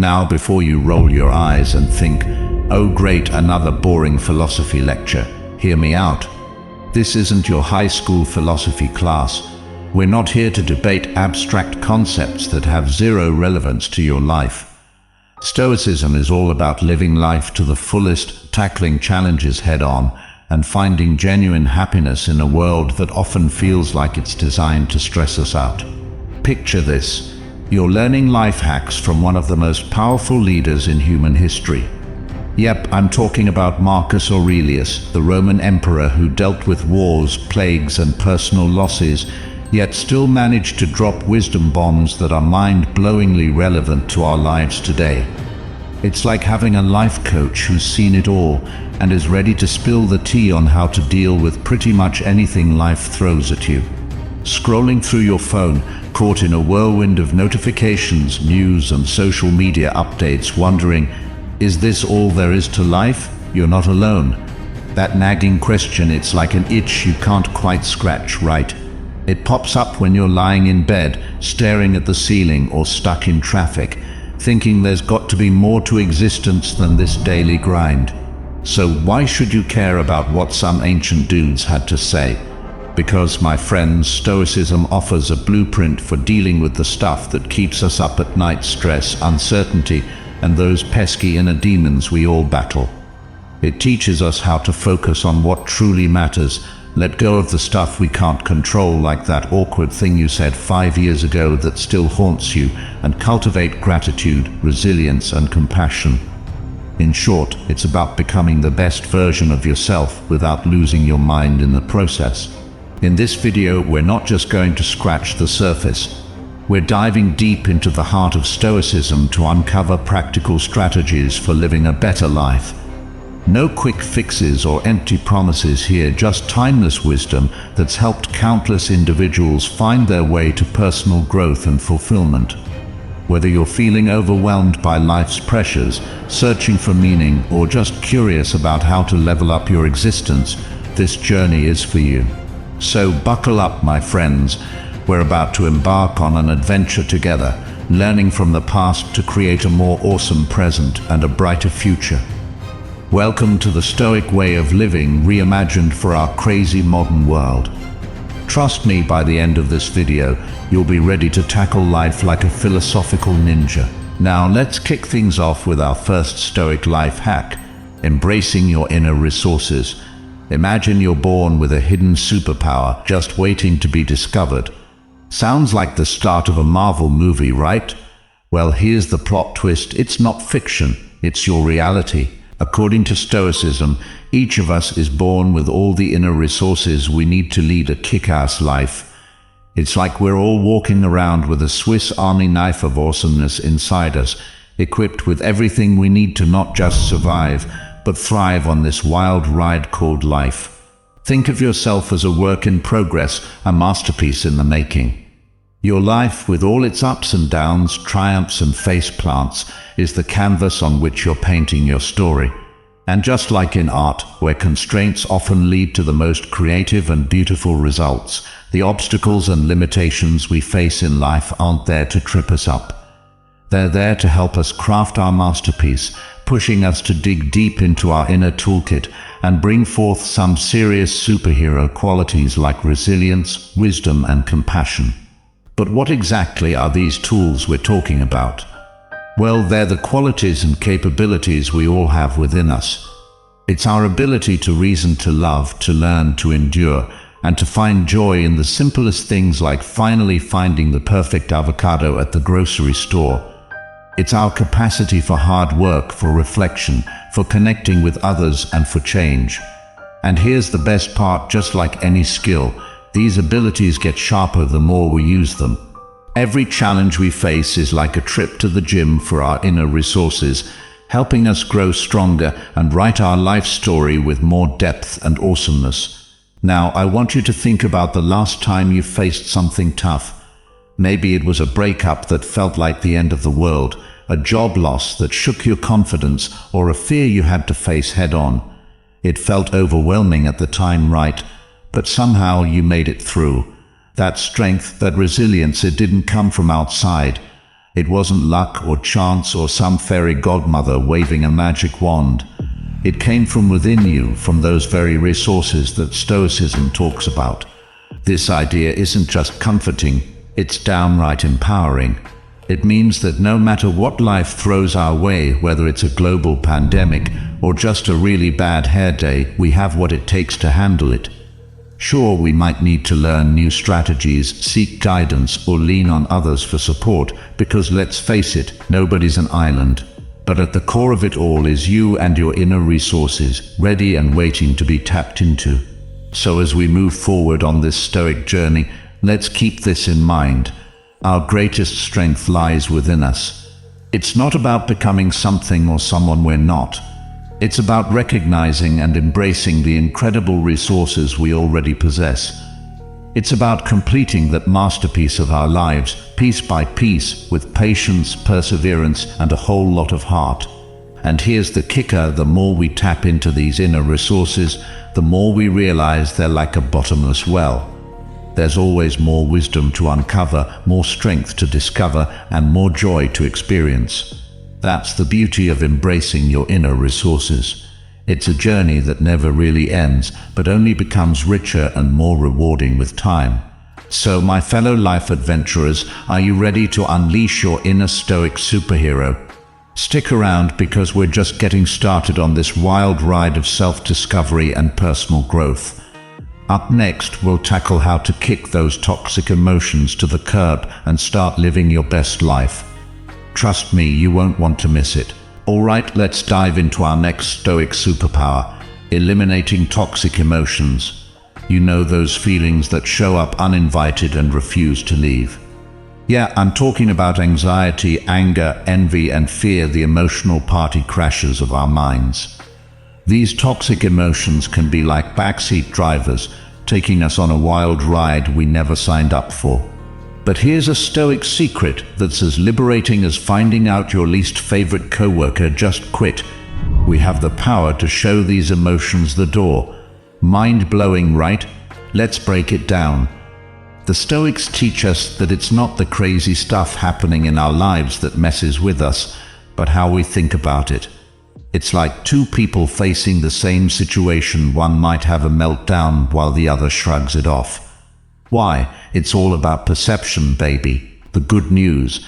Now, before you roll your eyes and think, "Oh great, another boring philosophy lecture," hear me out. This isn't your high school philosophy class. We're not here to debate abstract concepts that have zero relevance to your life. Stoicism is all about living life to the fullest, tackling challenges head-on, and finding genuine happiness in a world that often feels like it's designed to stress us out. Picture this. You're learning life hacks from one of the most powerful leaders in human history. Yep, I'm talking about Marcus Aurelius, the Roman emperor who dealt with wars, plagues, and personal losses, yet still managed to drop wisdom bombs that are mind-blowingly relevant to our lives today. It's like having a life coach who's seen it all and is ready to spill the tea on how to deal with pretty much anything life throws at you. Scrolling through your phone, caught in a whirlwind of notifications, news, and social media updates, wondering, is this all there is to life? You're not alone. That nagging question, it's like an itch you can't quite scratch, right? It pops up when you're lying in bed, staring at the ceiling, or stuck in traffic, thinking there's got to be more to existence than this daily grind. So why should you care about what some ancient dudes had to say? Because, my friends, Stoicism offers a blueprint for dealing with the stuff that keeps us up at night: stress, uncertainty, and those pesky inner demons we all battle. It teaches us how to focus on what truly matters, let go of the stuff we can't control, like that awkward thing you said 5 years ago that still haunts you, and cultivate gratitude, resilience, and compassion. In short, it's about becoming the best version of yourself without losing your mind in the process. In this video, we're not just going to scratch the surface. We're diving deep into the heart of Stoicism to uncover practical strategies for living a better life. No quick fixes or empty promises here, just timeless wisdom that's helped countless individuals find their way to personal growth and fulfillment. Whether you're feeling overwhelmed by life's pressures, searching for meaning, or just curious about how to level up your existence, this journey is for you. So buckle up, my friends. We're about to embark on an adventure together, learning from the past to create a more awesome present and a brighter future. Welcome to the Stoic way of living, reimagined for our crazy modern world. Trust me, by the end of this video, you'll be ready to tackle life like a philosophical ninja. Now let's kick things off with our first Stoic life hack: embracing your inner resources. Imagine you're born with a hidden superpower just waiting to be discovered. Sounds like the start of a Marvel movie, right? Well, here's the plot twist. It's not fiction, it's your reality. According to Stoicism, each of us is born with all the inner resources we need to lead a kick-ass life. It's like we're all walking around with a Swiss Army knife of awesomeness inside us, equipped with everything we need to not just survive, but thrive on this wild ride called life. Think of yourself as a work in progress, a masterpiece in the making. Your life, with all its ups and downs, triumphs and faceplants, is the canvas on which you're painting your story. And just like in art, where constraints often lead to the most creative and beautiful results, the obstacles and limitations we face in life aren't there to trip us up. They're there to help us craft our masterpiece, pushing us to dig deep into our inner toolkit and bring forth some serious superhero qualities like resilience, wisdom, and compassion. But what exactly are these tools we're talking about? Well, they're the qualities and capabilities we all have within us. It's our ability to reason, to love, to learn, to endure, and to find joy in the simplest things, like finally finding the perfect avocado at the grocery store. It's our capacity for hard work, for reflection, for connecting with others, and for change. And here's the best part: just like any skill, these abilities get sharper the more we use them. Every challenge we face is like a trip to the gym for our inner resources, helping us grow stronger and write our life story with more depth and awesomeness. Now, I want you to think about the last time you faced something tough. Maybe it was a breakup that felt like the end of the world, a job loss that shook your confidence, or a fear you had to face head-on. It felt overwhelming at the time, right? But somehow you made it through. That strength, that resilience, it didn't come from outside. It wasn't luck or chance or some fairy godmother waving a magic wand. It came from within you, from those very resources that Stoicism talks about. This idea isn't just comforting, it's downright empowering. It means that no matter what life throws our way, whether it's a global pandemic or just a really bad hair day, we have what it takes to handle it. Sure, we might need to learn new strategies, seek guidance, or lean on others for support, because let's face it, nobody's an island. But at the core of it all is you and your inner resources, ready and waiting to be tapped into. So as we move forward on this Stoic journey, let's keep this in mind. Our greatest strength lies within us. It's not about becoming something or someone we're not. It's about recognizing and embracing the incredible resources we already possess. It's about completing that masterpiece of our lives, piece by piece, with patience, perseverance, and a whole lot of heart. And here's the kicker: the more we tap into these inner resources, the more we realize they're like a bottomless well. There's always more wisdom to uncover, more strength to discover, and more joy to experience. That's the beauty of embracing your inner resources. It's a journey that never really ends, but only becomes richer and more rewarding with time. So, my fellow life adventurers, are you ready to unleash your inner Stoic superhero? Stick around, because we're just getting started on this wild ride of self-discovery and personal growth. Up next, we'll tackle how to kick those toxic emotions to the curb and start living your best life. Trust me, you won't want to miss it. Alright, let's dive into our next Stoic superpower: eliminating toxic emotions. You know, those feelings that show up uninvited and refuse to leave. Yeah, I'm talking about anxiety, anger, envy, and fear, the emotional party crashers of our minds. These toxic emotions can be like backseat drivers, taking us on a wild ride we never signed up for. But here's a Stoic secret that's as liberating as finding out your least favorite coworker just quit. We have the power to show these emotions the door. Mind-blowing, right? Let's break it down. The Stoics teach us that it's not the crazy stuff happening in our lives that messes with us, but how we think about it. It's like two people facing the same situation. One might have a meltdown while the other shrugs it off. Why? It's all about perception, baby. The good news: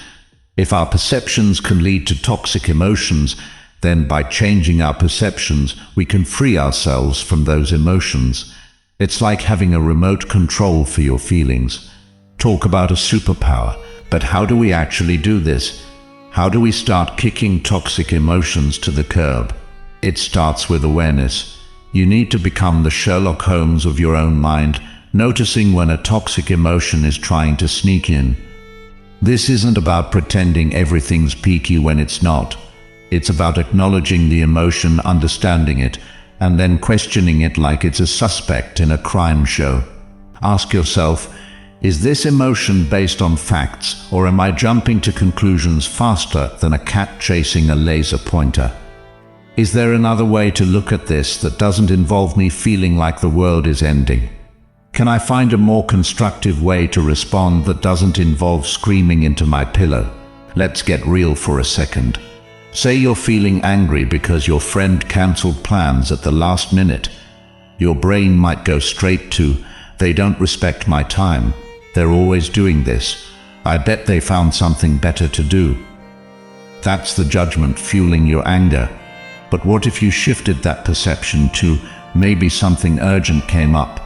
if our perceptions can lead to toxic emotions, then by changing our perceptions, we can free ourselves from those emotions. It's like having a remote control for your feelings. Talk about a superpower. But how do we actually do this? How do we start kicking toxic emotions to the curb? It starts with awareness. You need to become the Sherlock Holmes of your own mind, noticing when a toxic emotion is trying to sneak in. This isn't about pretending everything's peaky when it's not. It's about acknowledging the emotion, understanding it, and then questioning it like it's a suspect in a crime show. Ask yourself, is this emotion based on facts, or am I jumping to conclusions faster than a cat chasing a laser pointer? Is there another way to look at this that doesn't involve me feeling like the world is ending? Can I find a more constructive way to respond that doesn't involve screaming into my pillow? Let's get real for a second. Say you're feeling angry because your friend cancelled plans at the last minute. Your brain might go straight to, "They don't respect my time. They're always doing this. I bet they found something better to do." That's the judgment fueling your anger. But what if you shifted that perception to, maybe something urgent came up?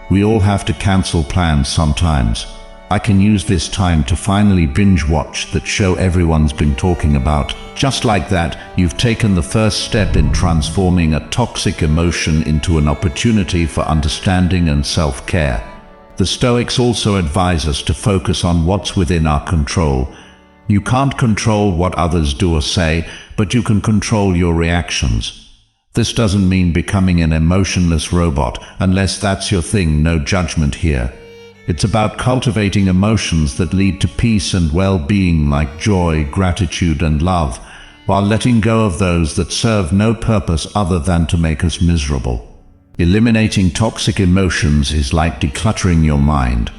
We all have to cancel plans sometimes. I can use this time to finally binge watch that show everyone's been talking about. Just like that, you've taken the first step in transforming a toxic emotion into an opportunity for understanding and self-care. The Stoics also advise us to focus on what's within our control. You can't control what others do or say, but you can control your reactions. This doesn't mean becoming an emotionless robot. Unless that's your thing, no judgment here. It's about cultivating emotions that lead to peace and well-being, like joy, gratitude, and love, while letting go of those that serve no purpose other than to make us miserable. Eliminating toxic emotions is like decluttering your mind.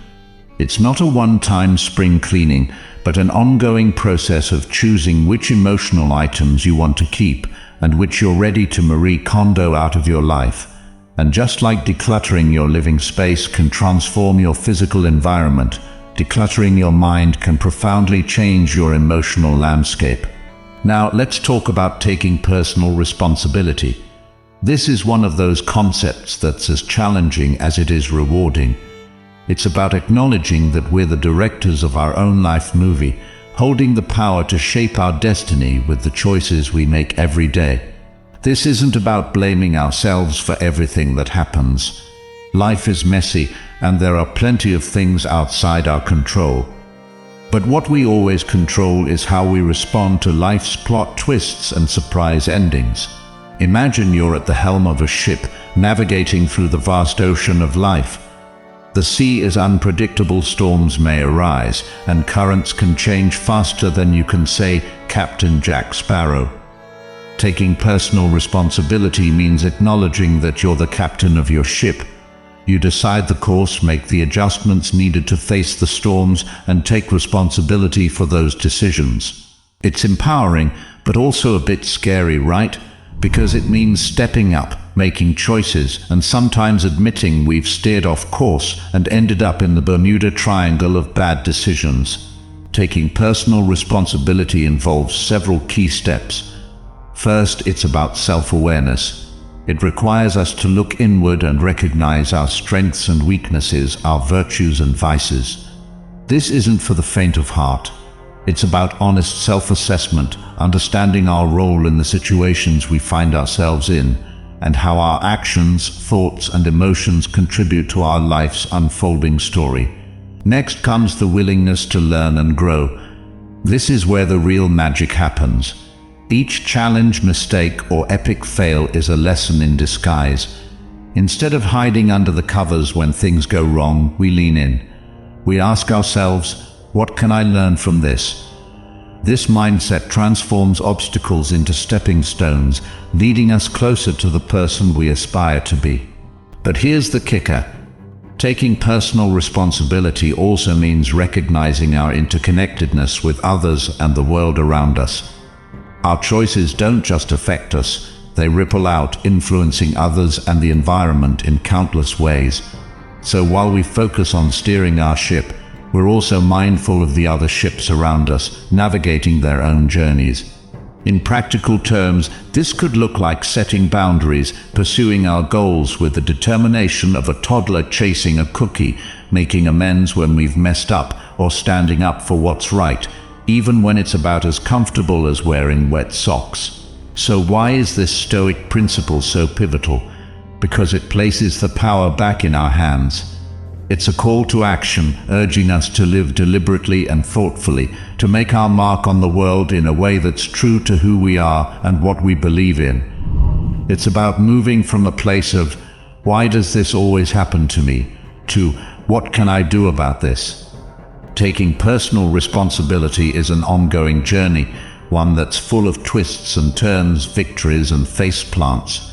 It's not a one-time spring cleaning, but an ongoing process of choosing which emotional items you want to keep and which you're ready to Marie Kondo out of your life. And just like decluttering your living space can transform your physical environment, decluttering your mind can profoundly change your emotional landscape. Now, let's talk about taking personal responsibility. This is one of those concepts that's as challenging as it is rewarding. It's about acknowledging that we're the directors of our own life movie, holding the power to shape our destiny with the choices we make every day. This isn't about blaming ourselves for everything that happens. Life is messy, and there are plenty of things outside our control. But what we always control is how we respond to life's plot twists and surprise endings. Imagine you're at the helm of a ship, navigating through the vast ocean of life. The sea is unpredictable, storms may arise, and currents can change faster than you can say, Captain Jack Sparrow. Taking personal responsibility means acknowledging that you're the captain of your ship. You decide the course, make the adjustments needed to face the storms, and take responsibility for those decisions. It's empowering, but also a bit scary, right? Because it means stepping up, making choices, and sometimes admitting we've steered off course and ended up in the Bermuda Triangle of bad decisions. Taking personal responsibility involves several key steps. First, it's about self-awareness. It requires us to look inward and recognize our strengths and weaknesses, our virtues and vices. This isn't for the faint of heart. It's about honest self-assessment, understanding our role in the situations we find ourselves in, and how our actions, thoughts, and emotions contribute to our life's unfolding story. Next comes the willingness to learn and grow. This is where the real magic happens. Each challenge, mistake, or epic fail is a lesson in disguise. Instead of hiding under the covers when things go wrong, we lean in. We ask ourselves, what can I learn from this? This mindset transforms obstacles into stepping stones, leading us closer to the person we aspire to be. But here's the kicker. Taking personal responsibility also means recognizing our interconnectedness with others and the world around us. Our choices don't just affect us, they ripple out, influencing others and the environment in countless ways. So while we focus on steering our ship, we're also mindful of the other ships around us, navigating their own journeys. In practical terms, this could look like setting boundaries, pursuing our goals with the determination of a toddler chasing a cookie, making amends when we've messed up, or standing up for what's right, even when it's about as comfortable as wearing wet socks. So why is this Stoic principle so pivotal? Because it places the power back in our hands. It's a call to action, urging us to live deliberately and thoughtfully, to make our mark on the world in a way that's true to who we are and what we believe in. It's about moving from a place of, why does this always happen to me, to, what can I do about this? Taking personal responsibility is an ongoing journey, one that's full of twists and turns, victories and faceplants.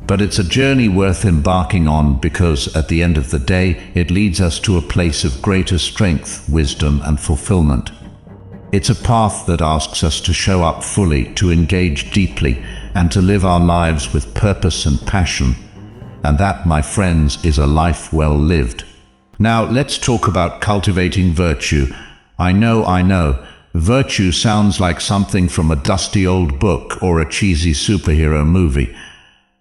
But it's a journey worth embarking on because, at the end of the day, it leads us to a place of greater strength, wisdom, and fulfillment. It's a path that asks us to show up fully, to engage deeply, and to live our lives with purpose and passion. And that, my friends, is a life well lived. Now, let's talk about cultivating virtue. I know, virtue sounds like something from a dusty old book or a cheesy superhero movie.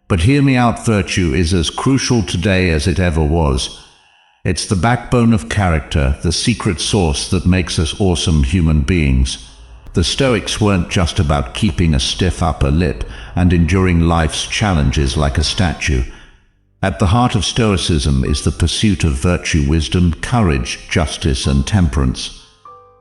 But hear me out, virtue is as crucial today as it ever was. It's the backbone of character, the secret sauce that makes us awesome human beings. The Stoics weren't just about keeping a stiff upper lip and enduring life's challenges like a statue. At the heart of Stoicism is the pursuit of virtue, wisdom, courage, justice, and temperance.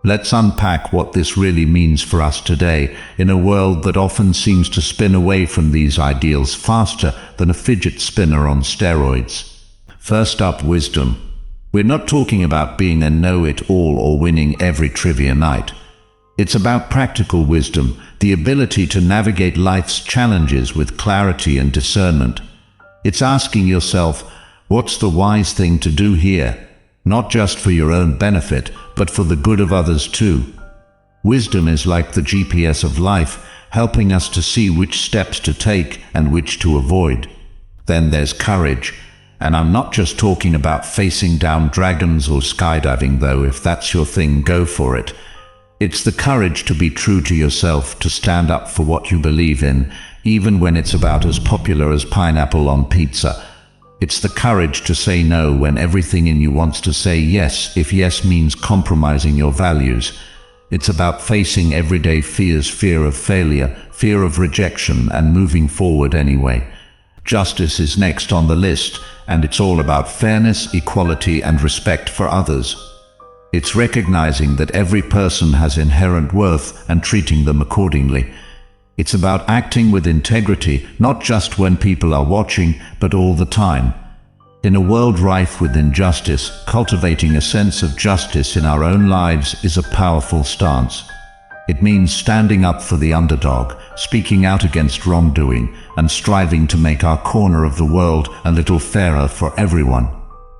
Let's unpack what this really means for us today, in a world that often seems to spin away from these ideals faster than a fidget spinner on steroids. First up, wisdom. We're not talking about being a know-it-all or winning every trivia night. It's about practical wisdom, the ability to navigate life's challenges with clarity and discernment. It's asking yourself, what's the wise thing to do here? not just for your own benefit, but for the good of others too. Wisdom is like the GPS of life, helping us to see which steps to take and which to avoid. Then there's courage. And I'm not just talking about facing down dragons or skydiving, though. If that's your thing, go for it. It's the courage to be true to yourself, to stand up for what you believe in, even when it's about as popular as pineapple on pizza. It's the courage to say no when everything in you wants to say yes, if yes means compromising your values. It's about facing everyday fears, fear of failure, fear of rejection, and moving forward anyway. Justice is next on the list, and it's all about fairness, equality, and respect for others. It's recognizing that every person has inherent worth and treating them accordingly. It's about acting with integrity, not just when people are watching, but all the time. In a world rife with injustice, cultivating a sense of justice in our own lives is a powerful stance. It means standing up for the underdog, speaking out against wrongdoing, and striving to make our corner of the world a little fairer for everyone.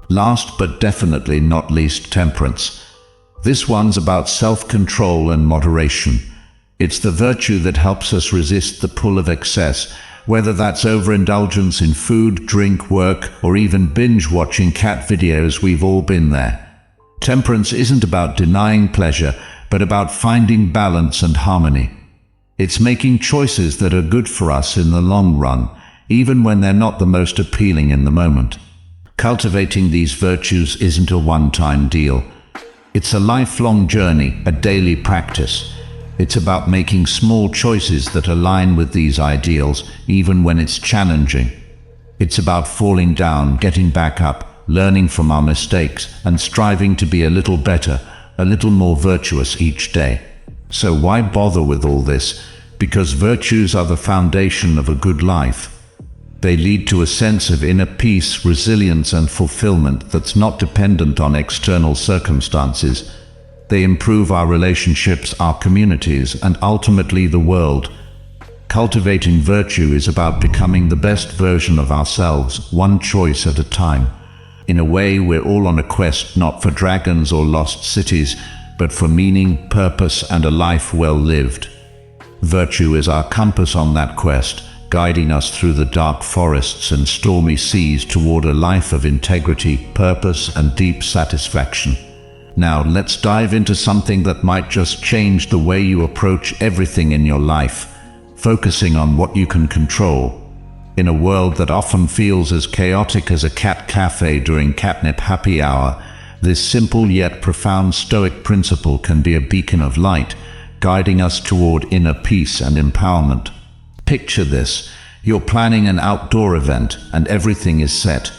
Last but definitely not least, temperance. This one's about self-control and moderation. It's the virtue that helps us resist the pull of excess, whether that's overindulgence in food, drink, work, or even binge-watching cat videos. We've all been there. Temperance isn't about denying pleasure, but about finding balance and harmony. It's making choices that are good for us in the long run, even when they're not the most appealing in the moment. Cultivating these virtues isn't a one-time deal. It's a lifelong journey, a daily practice. It's about making small choices that align with these ideals, even when it's challenging. It's about falling down, getting back up, learning from our mistakes, and striving to be a little better, a little more virtuous each day. So why bother with all this? Because virtues are the foundation of a good life. They lead to a sense of inner peace, resilience, and fulfillment that's not dependent on external circumstances. They improve our relationships, our communities, and ultimately the world. Cultivating virtue is about becoming the best version of ourselves, one choice at a time. In a way, we're all on a quest not for dragons or lost cities, but for meaning, purpose, and a life well lived. Virtue is our compass on that quest, guiding us through the dark forests and stormy seas toward a life of integrity, purpose, and deep satisfaction. Now, let's dive into something that might just change the way you approach everything in your life, focusing on what you can control. In a world that often feels as chaotic as a cat cafe during catnip happy hour, this simple yet profound Stoic principle can be a beacon of light, guiding us toward inner peace and empowerment. Picture this: you're planning an outdoor event and everything is set.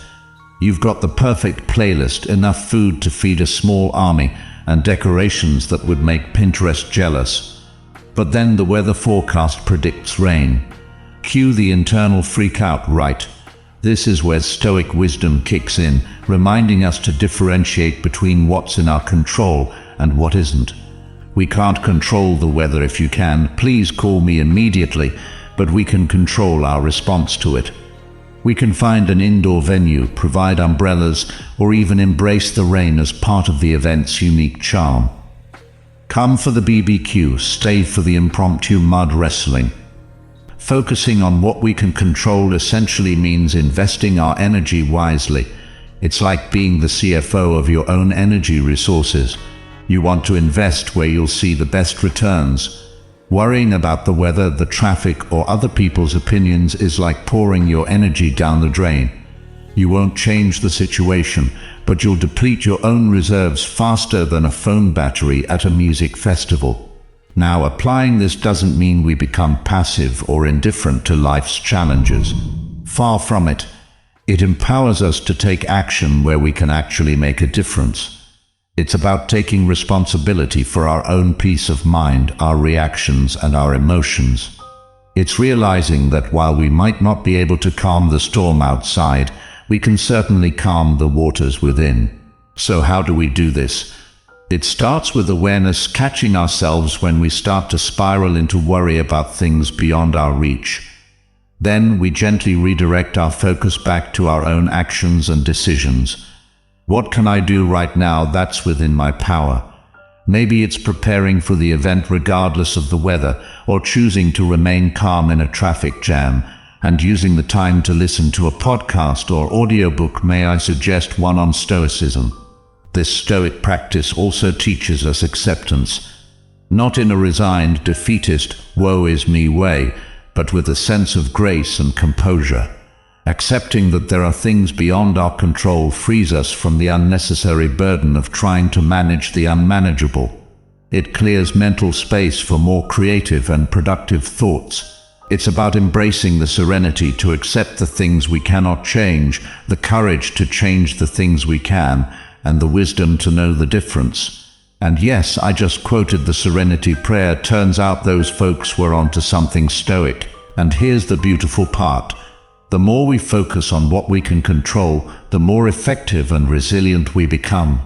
You've got the perfect playlist, enough food to feed a small army, and decorations that would make Pinterest jealous. But then the weather forecast predicts rain. Cue the internal freak-out, right? This is where Stoic wisdom kicks in, reminding us to differentiate between what's in our control and what isn't. We can't control the weather. If you can, please call me immediately, but we can control our response to it. We can find an indoor venue, provide umbrellas, or even embrace the rain as part of the event's unique charm. Come for the BBQ, stay for the impromptu mud wrestling. Focusing on what we can control essentially means investing our energy wisely. It's like being the CFO of your own energy resources. You want to invest where you'll see the best returns. Worrying about the weather, the traffic, or other people's opinions is like pouring your energy down the drain. You won't change the situation, but you'll deplete your own reserves faster than a phone battery at a music festival. Now, applying this doesn't mean we become passive or indifferent to life's challenges. Far from it. It empowers us to take action where we can actually make a difference. It's about taking responsibility for our own peace of mind, our reactions, and our emotions. It's realizing that while we might not be able to calm the storm outside, we can certainly calm the waters within. So how do we do this? It starts with awareness, catching ourselves when we start to spiral into worry about things beyond our reach. Then we gently redirect our focus back to our own actions and decisions. What can I do right now that's within my power? Maybe it's preparing for the event regardless of the weather, or choosing to remain calm in a traffic jam, and using the time to listen to a podcast or audiobook. May I suggest one on Stoicism? This Stoic practice also teaches us acceptance, not in a resigned, defeatist, woe is me way, but with a sense of grace and composure. Accepting that there are things beyond our control frees us from the unnecessary burden of trying to manage the unmanageable. It clears mental space for more creative and productive thoughts. It's about embracing the serenity to accept the things we cannot change, the courage to change the things we can, and the wisdom to know the difference. And yes, I just quoted the Serenity Prayer. Turns out those folks were onto something Stoic. And here's the beautiful part. The more we focus on what we can control, the more effective and resilient we become.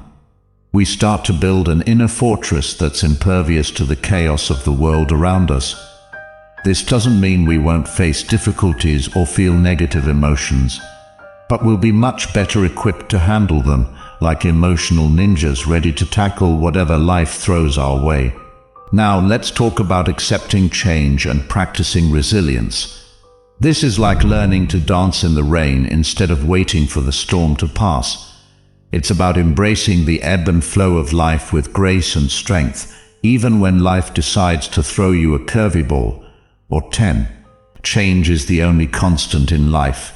We start to build an inner fortress that's impervious to the chaos of the world around us. This doesn't mean we won't face difficulties or feel negative emotions, but we'll be much better equipped to handle them, like emotional ninjas ready to tackle whatever life throws our way. Now let's talk about accepting change and practicing resilience. This is like learning to dance in the rain instead of waiting for the storm to pass. It's about embracing the ebb and flow of life with grace and strength, even when life decides to throw you a curveball or 10. Change is the only constant in life.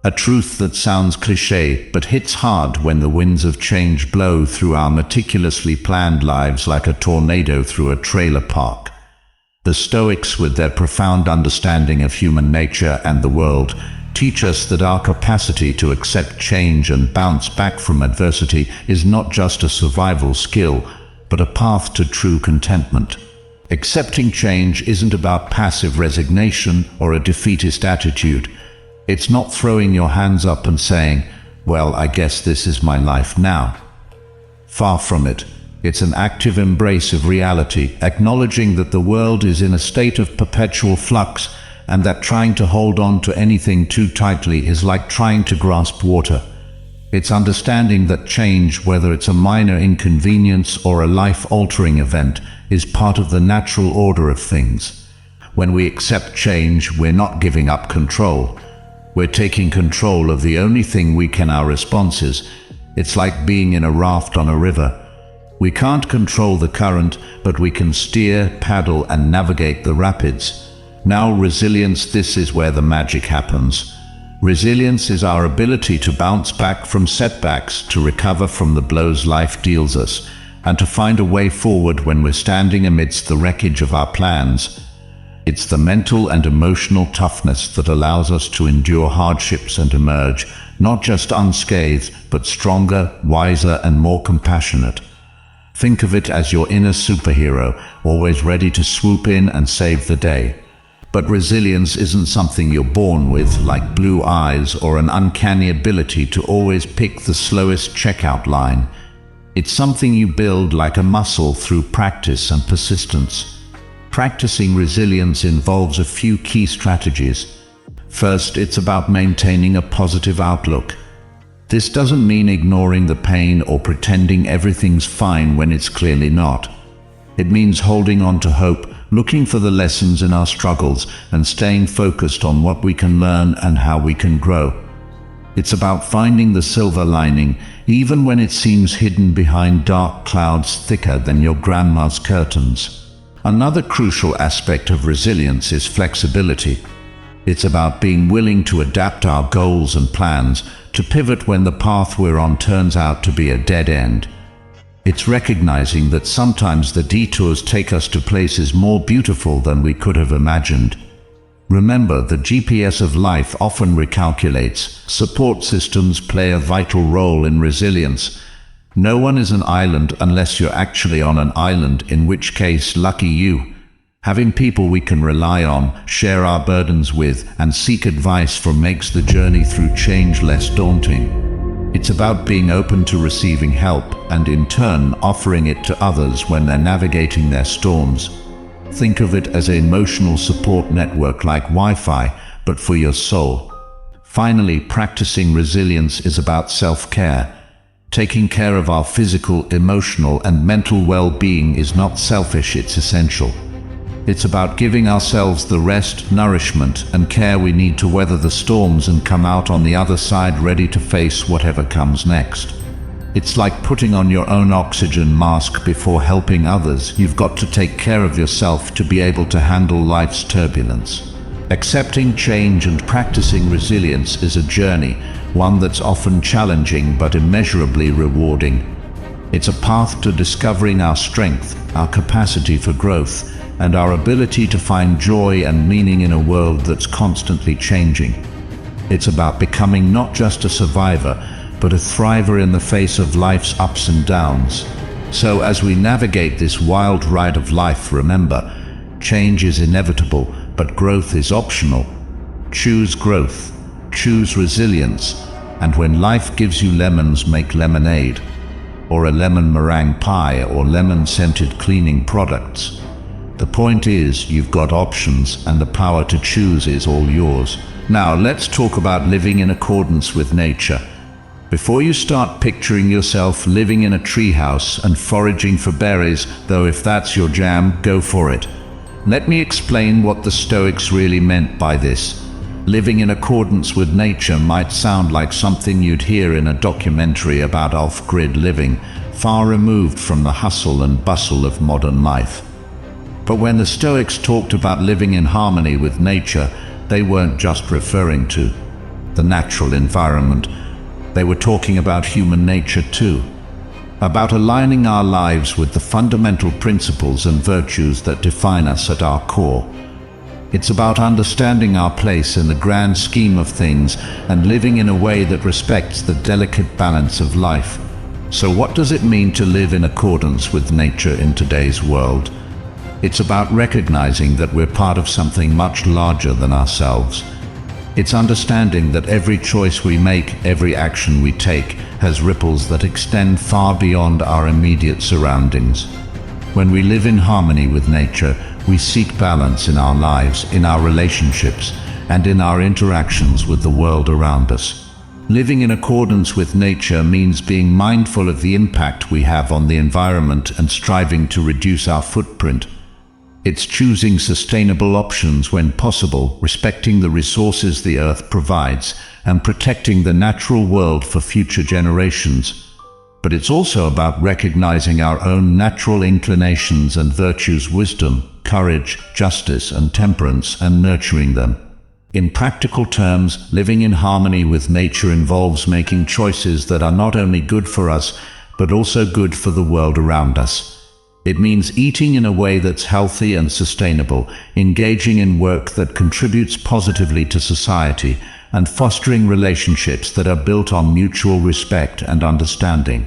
A truth that sounds cliché but hits hard when the winds of change blow through our meticulously planned lives like a tornado through a trailer park. The Stoics, with their profound understanding of human nature and the world, teach us that our capacity to accept change and bounce back from adversity is not just a survival skill, but a path to true contentment. Accepting change isn't about passive resignation or a defeatist attitude. It's not throwing your hands up and saying, well, I guess this is my life now. Far from it. It's an active embrace of reality, acknowledging that the world is in a state of perpetual flux, and that trying to hold on to anything too tightly is like trying to grasp water. It's understanding that change, whether it's a minor inconvenience or a life-altering event, is part of the natural order of things. When we accept change, we're not giving up control. We're taking control of the only thing we can, our responses. It's like being in a raft on a river. We can't control the current, but we can steer, paddle, and navigate the rapids. Now, resilience, this is where the magic happens. Resilience is our ability to bounce back from setbacks, to recover from the blows life deals us, and to find a way forward when we're standing amidst the wreckage of our plans. It's the mental and emotional toughness that allows us to endure hardships and emerge, not just unscathed, but stronger, wiser, and more compassionate. Think of it as your inner superhero, always ready to swoop in and save the day. But resilience isn't something you're born with, like blue eyes or an uncanny ability to always pick the slowest checkout line. It's something you build like a muscle through practice and persistence. Practicing resilience involves a few key strategies. First, it's about maintaining a positive outlook. This doesn't mean ignoring the pain or pretending everything's fine when it's clearly not. It means holding on to hope, looking for the lessons in our struggles, and staying focused on what we can learn and how we can grow. It's about finding the silver lining, even when it seems hidden behind dark clouds thicker than your grandma's curtains. Another crucial aspect of resilience is flexibility. It's about being willing to adapt our goals and plans, to pivot when the path we're on turns out to be a dead end. It's recognizing that sometimes the detours take us to places more beautiful than we could have imagined. Remember, the GPS of life often recalculates. Support systems play a vital role in resilience. No one is an island unless you're actually on an island, in which case, lucky you. Having people we can rely on, share our burdens with, and seek advice from makes the journey through change less daunting. It's about being open to receiving help, and in turn offering it to others when they're navigating their storms. Think of it as an emotional support network like Wi-Fi, but for your soul. Finally, practicing resilience is about self-care. Taking care of our physical, emotional, and mental well-being is not selfish, it's essential. It's about giving ourselves the rest, nourishment, and care we need to weather the storms and come out on the other side ready to face whatever comes next. It's like putting on your own oxygen mask before helping others. You've got to take care of yourself to be able to handle life's turbulence. Accepting change and practicing resilience is a journey, one that's often challenging but immeasurably rewarding. It's a path to discovering our strength, our capacity for growth, and our ability to find joy and meaning in a world that's constantly changing. It's about becoming not just a survivor, but a thriver in the face of life's ups and downs. So as we navigate this wild ride of life, remember, change is inevitable, but growth is optional. Choose growth, choose resilience, and when life gives you lemons, make lemonade, or a lemon meringue pie, or lemon-scented cleaning products. The point is, you've got options, and the power to choose is all yours. Now, let's talk about living in accordance with nature. Before you start picturing yourself living in a treehouse and foraging for berries, though if that's your jam, go for it. Let me explain what the Stoics really meant by this. Living in accordance with nature might sound like something you'd hear in a documentary about off-grid living, far removed from the hustle and bustle of modern life. But when the Stoics talked about living in harmony with nature, they weren't just referring to the natural environment. They were talking about human nature too, about aligning our lives with the fundamental principles and virtues that define us at our core. It's about understanding our place in the grand scheme of things and living in a way that respects the delicate balance of life. So what does it mean to live in accordance with nature in today's world? It's about recognizing that we're part of something much larger than ourselves. It's understanding that every choice we make, every action we take, has ripples that extend far beyond our immediate surroundings. When we live in harmony with nature, we seek balance in our lives, in our relationships, and in our interactions with the world around us. Living in accordance with nature means being mindful of the impact we have on the environment and striving to reduce our footprint. It's choosing sustainable options when possible, respecting the resources the earth provides, and protecting the natural world for future generations. But it's also about recognizing our own natural inclinations and virtues, wisdom, courage, justice, and temperance, and nurturing them. In practical terms, living in harmony with nature involves making choices that are not only good for us, but also good for the world around us. It means eating in a way that's healthy and sustainable, engaging in work that contributes positively to society, and fostering relationships that are built on mutual respect and understanding.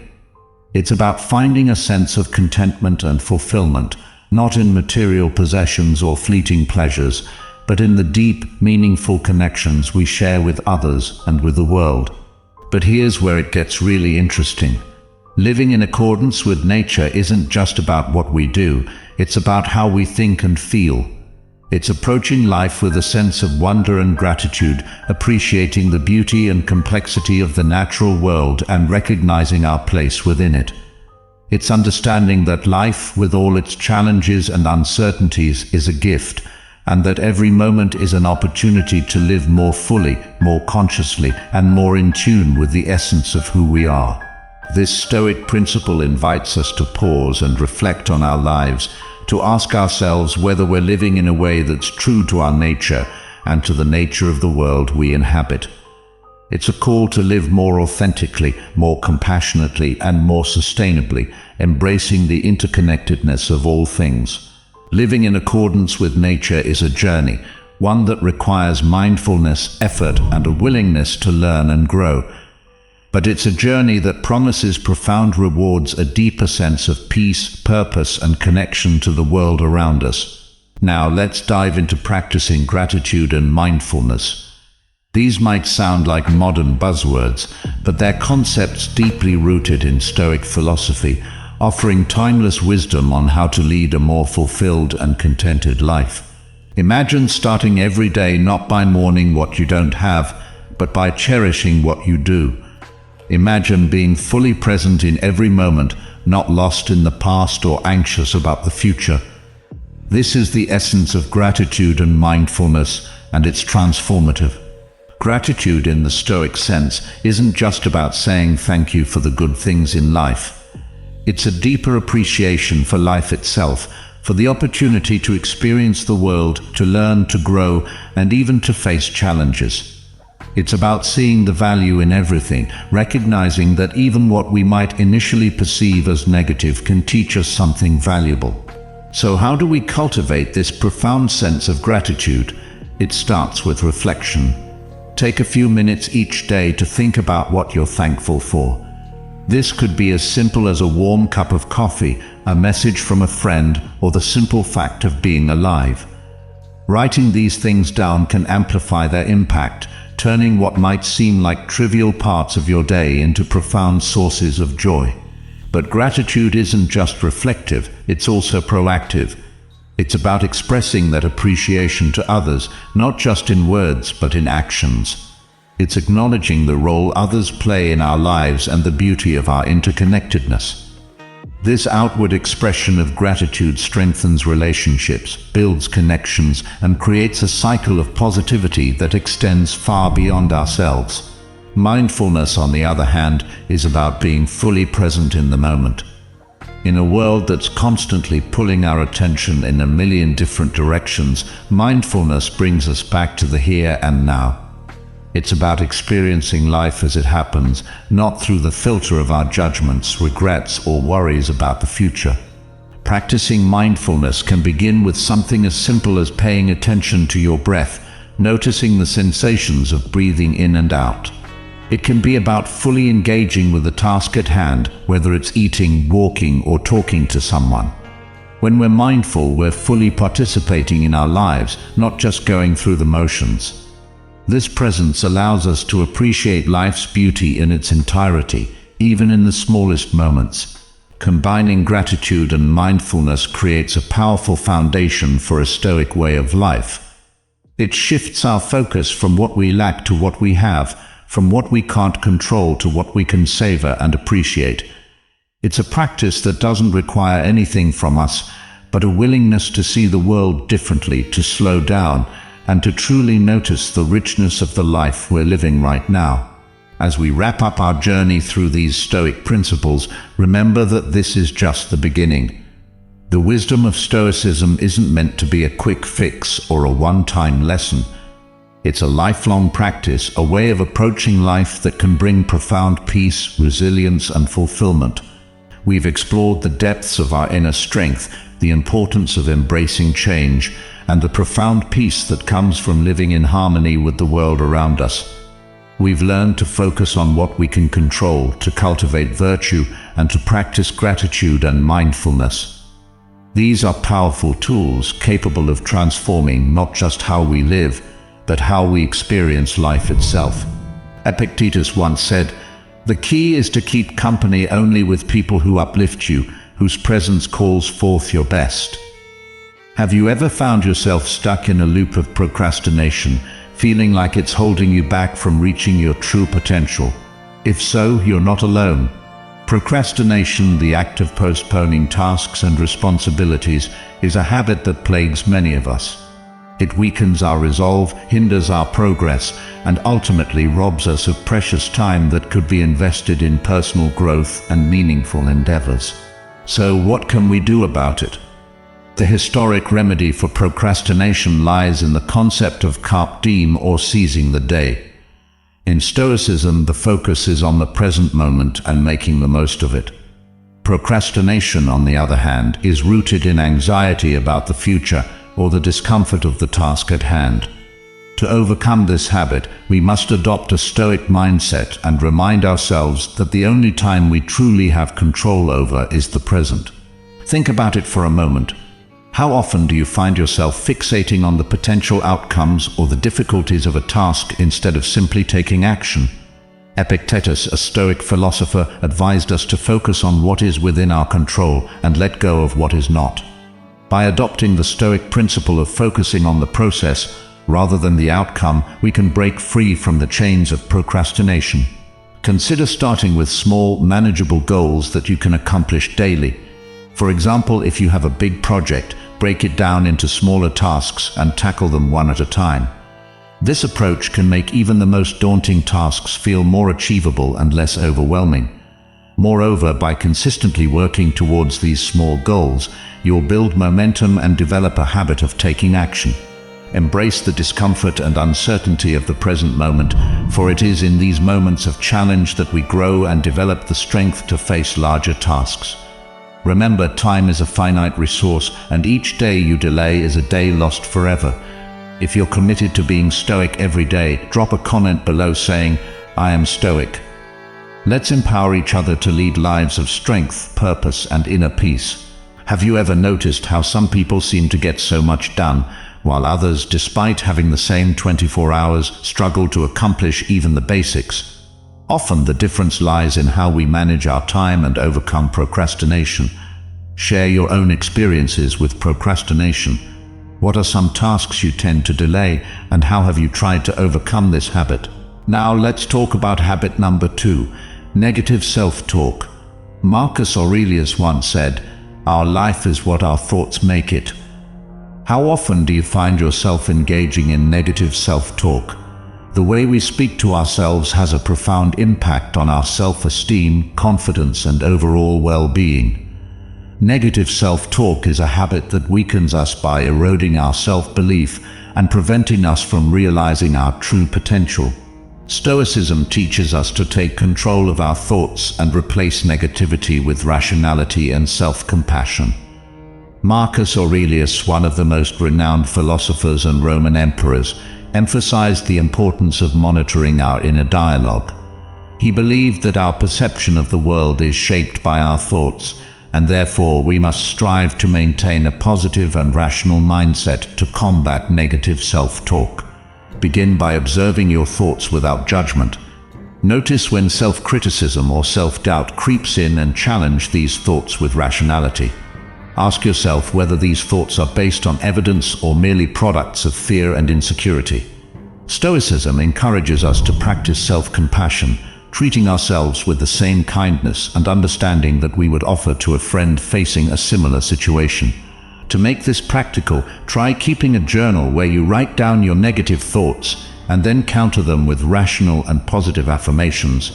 It's about finding a sense of contentment and fulfillment, not in material possessions or fleeting pleasures, but in the deep, meaningful connections we share with others and with the world. But here's where it gets really interesting. Living in accordance with nature isn't just about what we do, it's about how we think and feel. It's approaching life with a sense of wonder and gratitude, appreciating the beauty and complexity of the natural world and recognizing our place within it. It's understanding that life, with all its challenges and uncertainties, is a gift, and that every moment is an opportunity to live more fully, more consciously, and more in tune with the essence of who we are. This Stoic principle invites us to pause and reflect on our lives, to ask ourselves whether we're living in a way that's true to our nature and to the nature of the world we inhabit. It's a call to live more authentically, more compassionately, and more sustainably, embracing the interconnectedness of all things. Living in accordance with nature is a journey, one that requires mindfulness, effort, and a willingness to learn and grow. But it's a journey that promises profound rewards, a deeper sense of peace, purpose, and connection to the world around us. Now let's dive into practicing gratitude and mindfulness. These might sound like modern buzzwords, but they're concepts deeply rooted in Stoic philosophy, offering timeless wisdom on how to lead a more fulfilled and contented life. Imagine starting every day not by mourning what you don't have, but by cherishing what you do. Imagine being fully present in every moment, not lost in the past or anxious about the future. This is the essence of gratitude and mindfulness, and it's transformative. Gratitude in the Stoic sense isn't just about saying thank you for the good things in life. It's a deeper appreciation for life itself, for the opportunity to experience the world, to learn, to grow, and even to face challenges. It's about seeing the value in everything, recognizing that even what we might initially perceive as negative can teach us something valuable. So how do we cultivate this profound sense of gratitude? It starts with reflection. Take a few minutes each day to think about what you're thankful for. This could be as simple as a warm cup of coffee, a message from a friend, or the simple fact of being alive. Writing these things down can amplify their impact, turning what might seem like trivial parts of your day into profound sources of joy. But gratitude isn't just reflective, it's also proactive. It's about expressing that appreciation to others, not just in words but in actions. It's acknowledging the role others play in our lives and the beauty of our interconnectedness. This outward expression of gratitude strengthens relationships, builds connections, and creates a cycle of positivity that extends far beyond ourselves. Mindfulness, on the other hand, is about being fully present in the moment. In a world that's constantly pulling our attention in a million different directions, mindfulness brings us back to the here and now. It's about experiencing life as it happens, not through the filter of our judgments, regrets, or worries about the future. Practicing mindfulness can begin with something as simple as paying attention to your breath, noticing the sensations of breathing in and out. It can be about fully engaging with the task at hand, whether it's eating, walking, or talking to someone. When we're mindful, we're fully participating in our lives, not just going through the motions. This presence allows us to appreciate life's beauty in its entirety, even in the smallest moments. Combining gratitude and mindfulness creates a powerful foundation for a Stoic way of life. It shifts our focus from what we lack to what we have, from what we can't control to what we can savor and appreciate. It's a practice that doesn't require anything from us, but a willingness to see the world differently, to slow down, and to truly notice the richness of the life we're living right now. As we wrap up our journey through these Stoic principles, remember that this is just the beginning. The wisdom of Stoicism isn't meant to be a quick fix or a one-time lesson. It's a lifelong practice, a way of approaching life that can bring profound peace, resilience, and fulfillment. We've explored the depths of our inner strength, the importance of embracing change, and the profound peace that comes from living in harmony with the world around us. We've learned to focus on what we can control, to cultivate virtue, and to practice gratitude and mindfulness. These are powerful tools capable of transforming not just how we live, but how we experience life itself. Epictetus once said, "The key is to keep company only with people who uplift you, whose presence calls forth your best." Have you ever found yourself stuck in a loop of procrastination, feeling like it's holding you back from reaching your true potential? If so, you're not alone. Procrastination, the act of postponing tasks and responsibilities, is a habit that plagues many of us. It weakens our resolve, hinders our progress, and ultimately robs us of precious time that could be invested in personal growth and meaningful endeavors. So what can we do about it? The historic remedy for procrastination lies in the concept of carpe diem, or seizing the day. In Stoicism, the focus is on the present moment and making the most of it. Procrastination, on the other hand, is rooted in anxiety about the future or the discomfort of the task at hand. To overcome this habit, we must adopt a Stoic mindset and remind ourselves that the only time we truly have control over is the present. Think about it for a moment. How often do you find yourself fixating on the potential outcomes or the difficulties of a task instead of simply taking action? Epictetus, a Stoic philosopher, advised us to focus on what is within our control and let go of what is not. By adopting the Stoic principle of focusing on the process rather than the outcome, we can break free from the chains of procrastination. Consider starting with small, manageable goals that you can accomplish daily. For example, if you have a big project, break it down into smaller tasks and tackle them one at a time. This approach can make even the most daunting tasks feel more achievable and less overwhelming. Moreover, by consistently working towards these small goals, you'll build momentum and develop a habit of taking action. Embrace the discomfort and uncertainty of the present moment, for it is in these moments of challenge that we grow and develop the strength to face larger tasks. Remember, time is a finite resource, and each day you delay is a day lost forever. If you're committed to being stoic every day, drop a comment below saying, "I am stoic." Let's empower each other to lead lives of strength, purpose, and inner peace. Have you ever noticed how some people seem to get so much done, while others, despite having the same 24 hours, struggle to accomplish even the basics? Often the difference lies in how we manage our time and overcome procrastination. Share your own experiences with procrastination. What are some tasks you tend to delay, and how have you tried to overcome this habit? Now let's talk about habit number 2, negative self-talk. Marcus Aurelius once said, "Our life is what our thoughts make it." How often do you find yourself engaging in negative self-talk? The way we speak to ourselves has a profound impact on our self-esteem, confidence, and overall well-being. Negative self-talk is a habit that weakens us by eroding our self-belief and preventing us from realizing our true potential. Stoicism teaches us to take control of our thoughts and replace negativity with rationality and self-compassion. Marcus Aurelius, one of the most renowned philosophers and Roman emperors, emphasized the importance of monitoring our inner dialogue. He believed that our perception of the world is shaped by our thoughts, and therefore we must strive to maintain a positive and rational mindset to combat negative self-talk. Begin by observing your thoughts without judgment. Notice when self-criticism or self-doubt creeps in and challenge these thoughts with rationality. Ask yourself whether these thoughts are based on evidence or merely products of fear and insecurity. Stoicism encourages us to practice self-compassion, treating ourselves with the same kindness and understanding that we would offer to a friend facing a similar situation. To make this practical, try keeping a journal where you write down your negative thoughts and then counter them with rational and positive affirmations.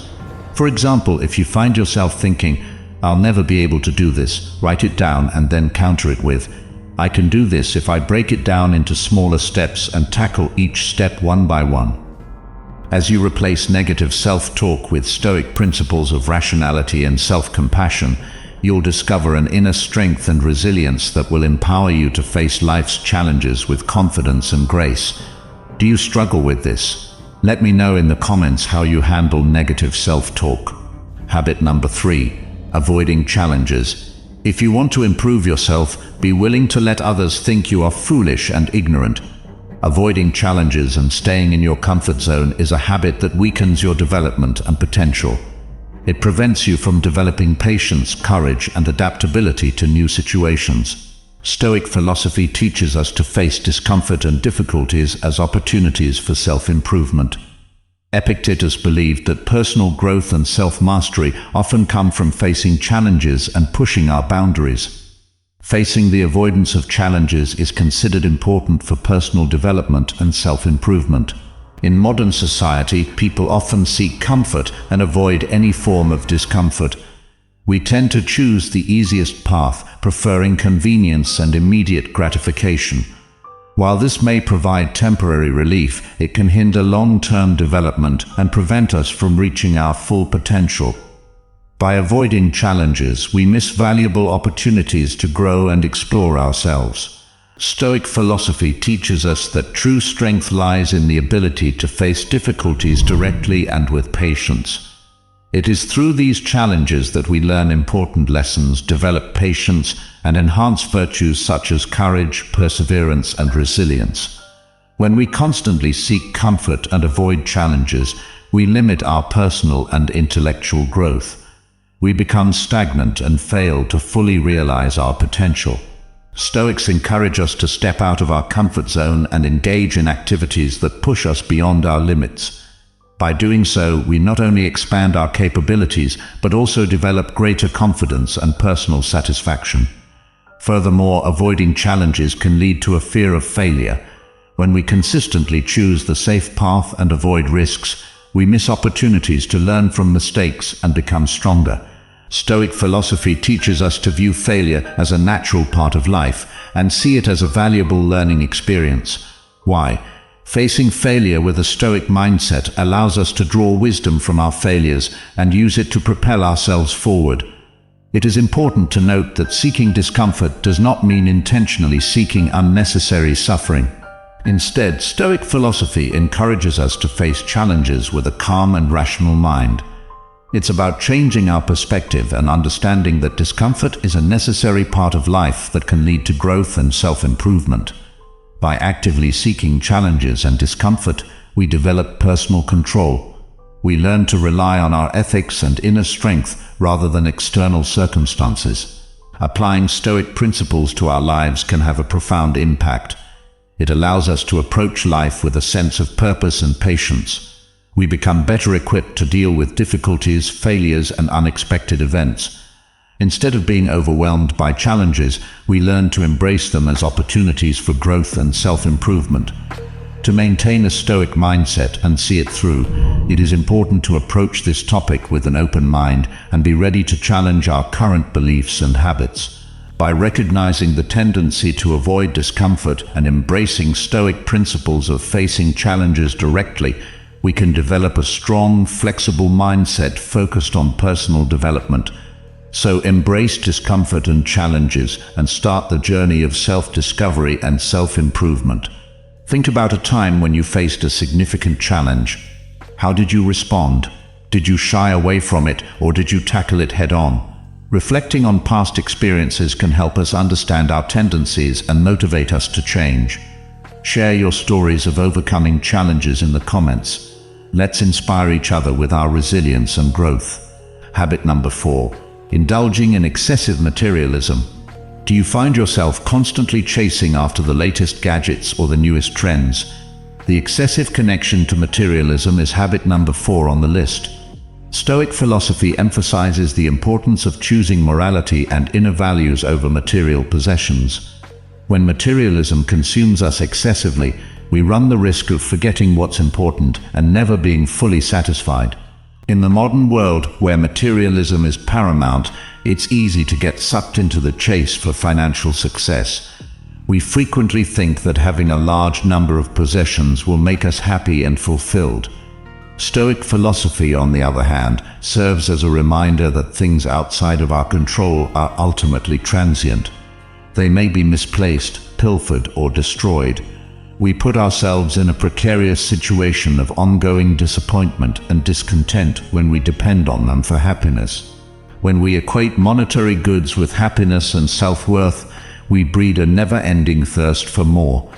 For example, if you find yourself thinking, "I'll never be able to do this," write it down and then counter it with, "I can do this if I break it down into smaller steps and tackle each step one by one." As you replace negative self-talk with Stoic principles of rationality and self-compassion, you'll discover an inner strength and resilience that will empower you to face life's challenges with confidence and grace. Do you struggle with this? Let me know in the comments how you handle negative self-talk. Habit number 3, avoiding challenges. If you want to improve yourself, be willing to let others think you are foolish and ignorant. Avoiding challenges and staying in your comfort zone is a habit that weakens your development and potential. It prevents you from developing patience, courage, and adaptability to new situations. Stoic philosophy teaches us to face discomfort and difficulties as opportunities for self-improvement. Epictetus believed that personal growth and self-mastery often come from facing challenges and pushing our boundaries. Facing the avoidance of challenges is considered important for personal development and self-improvement. In modern society, people often seek comfort and avoid any form of discomfort. We tend to choose the easiest path, preferring convenience and immediate gratification. While this may provide temporary relief, it can hinder long-term development and prevent us from reaching our full potential. By avoiding challenges, we miss valuable opportunities to grow and explore ourselves. Stoic philosophy teaches us that true strength lies in the ability to face difficulties directly and with patience. It is through these challenges that we learn important lessons, develop patience, and enhance virtues such as courage, perseverance, and resilience. When we constantly seek comfort and avoid challenges, we limit our personal and intellectual growth. We become stagnant and fail to fully realize our potential. Stoics encourage us to step out of our comfort zone and engage in activities that push us beyond our limits. By doing so, we not only expand our capabilities, but also develop greater confidence and personal satisfaction. Furthermore, avoiding challenges can lead to a fear of failure. When we consistently choose the safe path and avoid risks, we miss opportunities to learn from mistakes and become stronger. Stoic philosophy teaches us to view failure as a natural part of life and see it as a valuable learning experience. Why? Facing failure with a Stoic mindset allows us to draw wisdom from our failures and use it to propel ourselves forward. It is important to note that seeking discomfort does not mean intentionally seeking unnecessary suffering. Instead, Stoic philosophy encourages us to face challenges with a calm and rational mind. It's about changing our perspective and understanding that discomfort is a necessary part of life that can lead to growth and self-improvement. By actively seeking challenges and discomfort, we develop personal control. We learn to rely on our ethics and inner strength rather than external circumstances. Applying Stoic principles to our lives can have a profound impact. It allows us to approach life with a sense of purpose and patience. We become better equipped to deal with difficulties, failures, and unexpected events. Instead of being overwhelmed by challenges, we learn to embrace them as opportunities for growth and self-improvement. To maintain a Stoic mindset and see it through, it is important to approach this topic with an open mind and be ready to challenge our current beliefs and habits. By recognizing the tendency to avoid discomfort and embracing Stoic principles of facing challenges directly, we can develop a strong, flexible mindset focused on personal development. So embrace discomfort and challenges and start the journey of self-discovery and self-improvement. Think about a time when you faced a significant challenge. How did you respond? Did you shy away from it, or did you tackle it head-on? Reflecting on past experiences can help us understand our tendencies and motivate us to change. Share your stories of overcoming challenges in the comments. Let's inspire each other with our resilience and growth. Habit number 4. Indulging in excessive materialism. Do you find yourself constantly chasing after the latest gadgets or the newest trends? The excessive connection to materialism is habit number 4 on the list. Stoic philosophy emphasizes the importance of choosing morality and inner values over material possessions. When materialism consumes us excessively, we run the risk of forgetting what's important and never being fully satisfied. In the modern world, where materialism is paramount, it's easy to get sucked into the chase for financial success. We frequently think that having a large number of possessions will make us happy and fulfilled. Stoic philosophy, on the other hand, serves as a reminder that things outside of our control are ultimately transient. They may be misplaced, pilfered, or destroyed. We put ourselves in a precarious situation of ongoing disappointment and discontent when we depend on them for happiness. When we equate monetary goods with happiness and self-worth, we breed a never-ending thirst for more.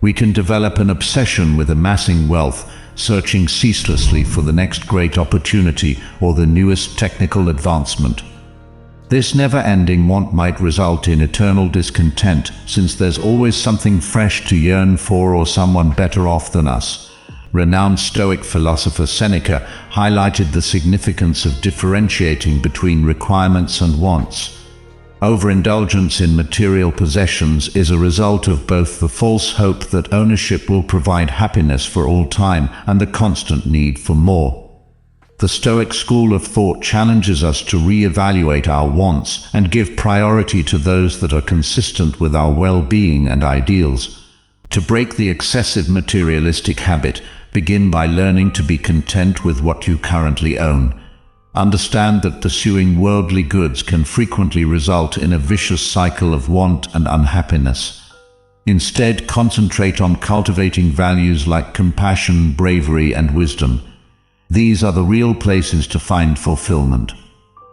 We can develop an obsession with amassing wealth, searching ceaselessly for the next great opportunity or the newest technical advancement. This never-ending want might result in eternal discontent, since there's always something fresh to yearn for or someone better off than us. Renowned Stoic philosopher Seneca highlighted the significance of differentiating between requirements and wants. Overindulgence in material possessions is a result of both the false hope that ownership will provide happiness for all time and the constant need for more. The Stoic school of thought challenges us to re-evaluate our wants and give priority to those that are consistent with our well-being and ideals. To break the excessive materialistic habit, begin by learning to be content with what you currently own. Understand that pursuing worldly goods can frequently result in a vicious cycle of want and unhappiness. Instead, concentrate on cultivating values like compassion, bravery, and wisdom. These are the real places to find fulfillment.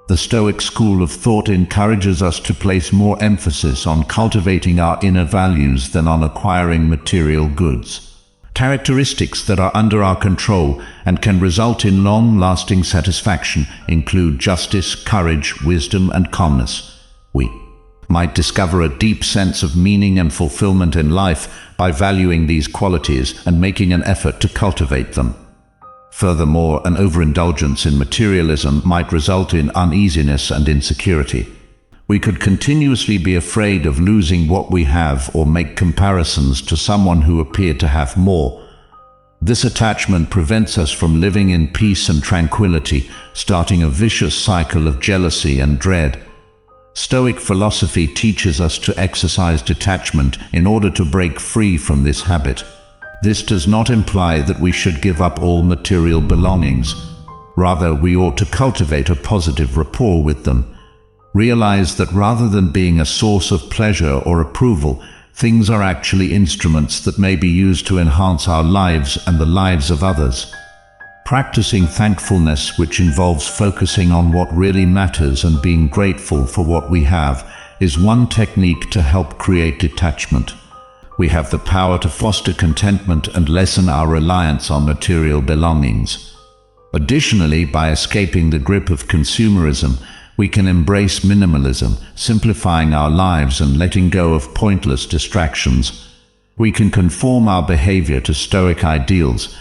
The Stoic school of thought encourages us to place more emphasis on cultivating our inner values than on acquiring material goods. Characteristics that are under our control and can result in long-lasting satisfaction include justice, courage, wisdom, and calmness. We might discover a deep sense of meaning and fulfillment in life by valuing these qualities and making an effort to cultivate them. Furthermore, an overindulgence in materialism might result in uneasiness and insecurity. We could continuously be afraid of losing what we have or make comparisons to someone who appeared to have more. This attachment prevents us from living in peace and tranquility, starting a vicious cycle of jealousy and dread. Stoic philosophy teaches us to exercise detachment in order to break free from this habit. This does not imply that we should give up all material belongings. Rather, we ought to cultivate a positive rapport with them. Realize that rather than being a source of pleasure or approval, things are actually instruments that may be used to enhance our lives and the lives of others. Practicing thankfulness, which involves focusing on what really matters and being grateful for what we have, is one technique to help create detachment. We have the power to foster contentment and lessen our reliance on material belongings. Additionally, by escaping the grip of consumerism, we can embrace minimalism, simplifying our lives and letting go of pointless distractions. We can conform our behavior to Stoic ideals.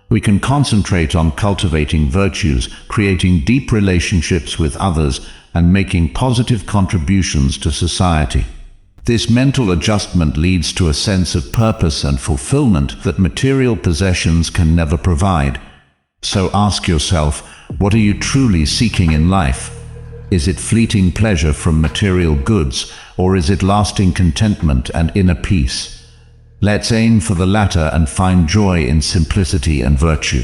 We can concentrate on cultivating virtues, creating deep relationships with others, and making positive contributions to society. This mental adjustment leads to a sense of purpose and fulfillment that material possessions can never provide. So ask yourself, what are you truly seeking in life? Is it fleeting pleasure from material goods, or is it lasting contentment and inner peace? Let's aim for the latter and find joy in simplicity and virtue.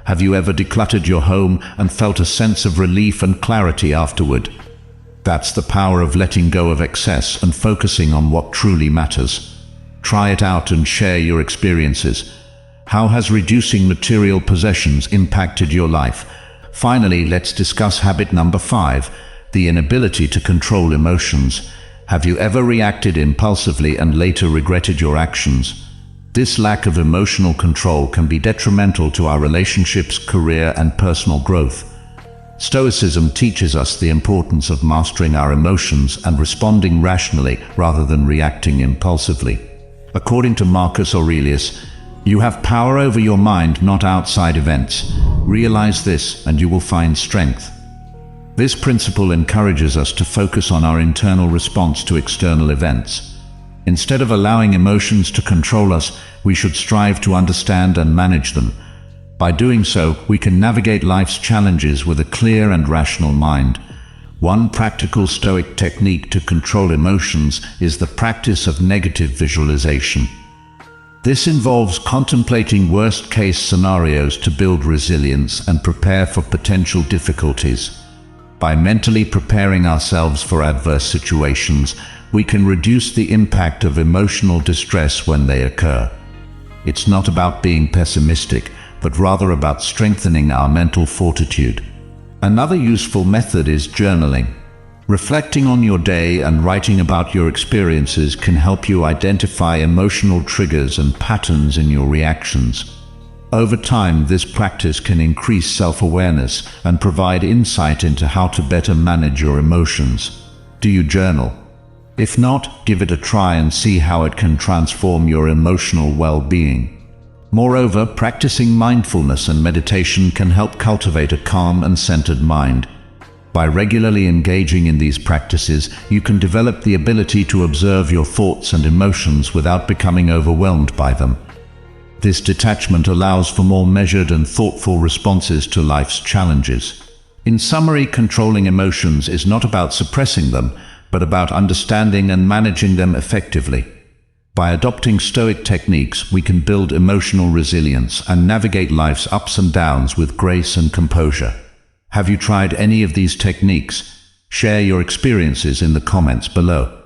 Have you ever decluttered your home and felt a sense of relief and clarity afterward? That's the power of letting go of excess and focusing on what truly matters. Try it out and share your experiences. How has reducing material possessions impacted your life? Finally, let's discuss habit number 5, the inability to control emotions. Have you ever reacted impulsively and later regretted your actions? This lack of emotional control can be detrimental to our relationships, career, and personal growth. Stoicism teaches us the importance of mastering our emotions and responding rationally rather than reacting impulsively. According to Marcus Aurelius, you have power over your mind, not outside events. Realize this, and you will find strength. This principle encourages us to focus on our internal response to external events. Instead of allowing emotions to control us, we should strive to understand and manage them. By doing so, we can navigate life's challenges with a clear and rational mind. One practical Stoic technique to control emotions is the practice of negative visualization. This involves contemplating worst-case scenarios to build resilience and prepare for potential difficulties. By mentally preparing ourselves for adverse situations, we can reduce the impact of emotional distress when they occur. It's not about being pessimistic, but rather about strengthening our mental fortitude. Another useful method is journaling. Reflecting on your day and writing about your experiences can help you identify emotional triggers and patterns in your reactions. Over time, this practice can increase self-awareness and provide insight into how to better manage your emotions. Do you journal? If not, give it a try and see how it can transform your emotional well-being. Moreover, practicing mindfulness and meditation can help cultivate a calm and centered mind. By regularly engaging in these practices, you can develop the ability to observe your thoughts and emotions without becoming overwhelmed by them. This detachment allows for more measured and thoughtful responses to life's challenges. In summary, controlling emotions is not about suppressing them, but about understanding and managing them effectively. By adopting Stoic techniques, we can build emotional resilience and navigate life's ups and downs with grace and composure. Have you tried any of these techniques? Share your experiences in the comments below.